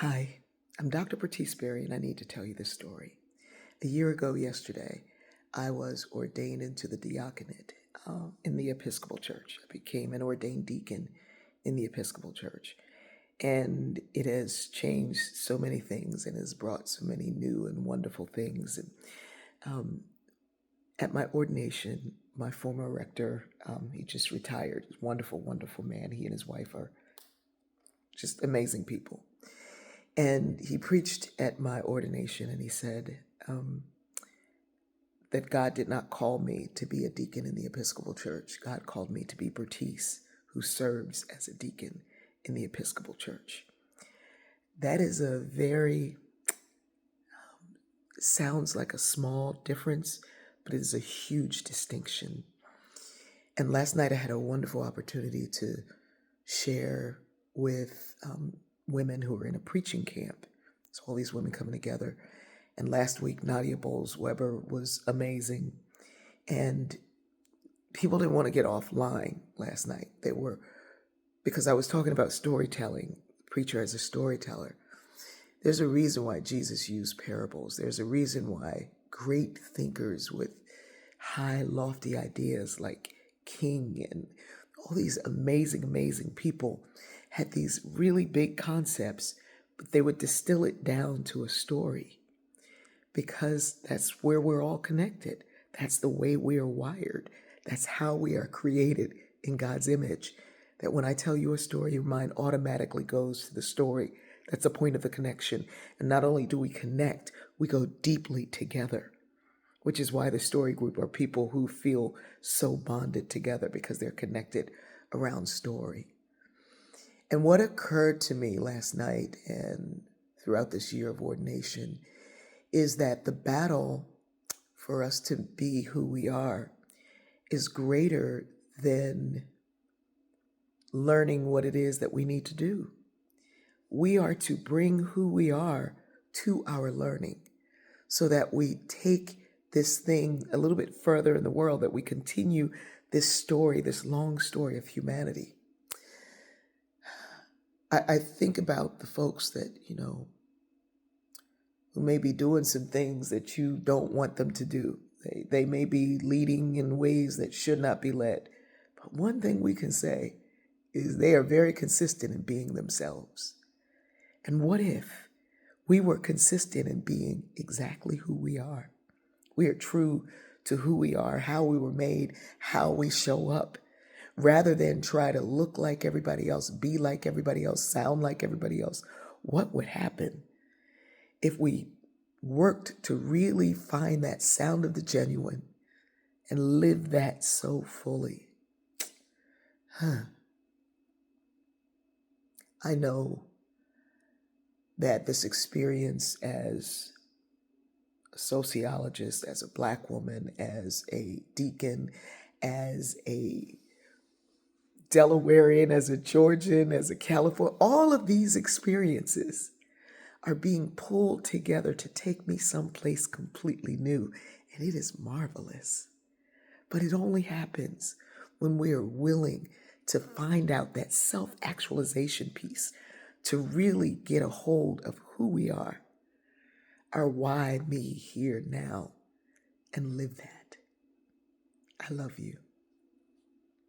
Hi, I'm Dr. Bertice Berry, and I need to tell you this story. A year ago yesterday, I was ordained into the diaconate in the Episcopal Church. I became an ordained deacon in the Episcopal Church. And it has changed so many things and has brought so many new and wonderful things. And at my ordination, my former rector, he just retired. He's a wonderful, wonderful man. He and his wife are just amazing people. And he preached at my ordination, and he said that God did not call me to be a deacon in the Episcopal Church. God called me to be Bertice, who serves as a deacon in the Episcopal Church. That is a very, sounds like a small difference, but it is a huge distinction. And last night I had a wonderful opportunity to share with women who were in a preaching camp. So all these women coming together. And last week, Nadia Bowles-Weber was amazing. And people didn't want to get offline last night. Because I was talking about storytelling, preacher as a storyteller. There's a reason why Jesus used parables. There's a reason why great thinkers with high, lofty ideas like King and all these amazing, amazing people had these really big concepts, but they would distill it down to a story because that's where we're all connected. That's the way we are wired. That's how we are created in God's image. That when I tell you a story, your mind automatically goes to the story. That's the point of the connection. And not only do we connect, we go deeply together, which is why the story group are people who feel so bonded together because they're connected around story. And what occurred to me last night and throughout this year of ordination is that the battle for us to be who we are is greater than learning what it is that we need to do. We are to bring who we are to our learning so that we take this thing a little bit further in the world, that we continue this story, this long story of humanity. I think about the folks that, who may be doing some things that you don't want them to do. They may be leading in ways that should not be led. But one thing we can say is they are very consistent in being themselves. And what if we were consistent in being exactly who we are? We are true to who we are, how we were made, how we show up, rather than try to look like everybody else, be like everybody else, sound like everybody else. What would happen if we worked to really find that sound of the genuine and live that so fully? I know that this experience as a sociologist, as a Black woman, as a deacon, as a Delawarean, as a Georgian, as a Californian, all of these experiences are being pulled together to take me someplace completely new. And it is marvelous. But it only happens when we are willing to find out that self-actualization piece, to really get a hold of who we are, our why me here now, and live that. I love you.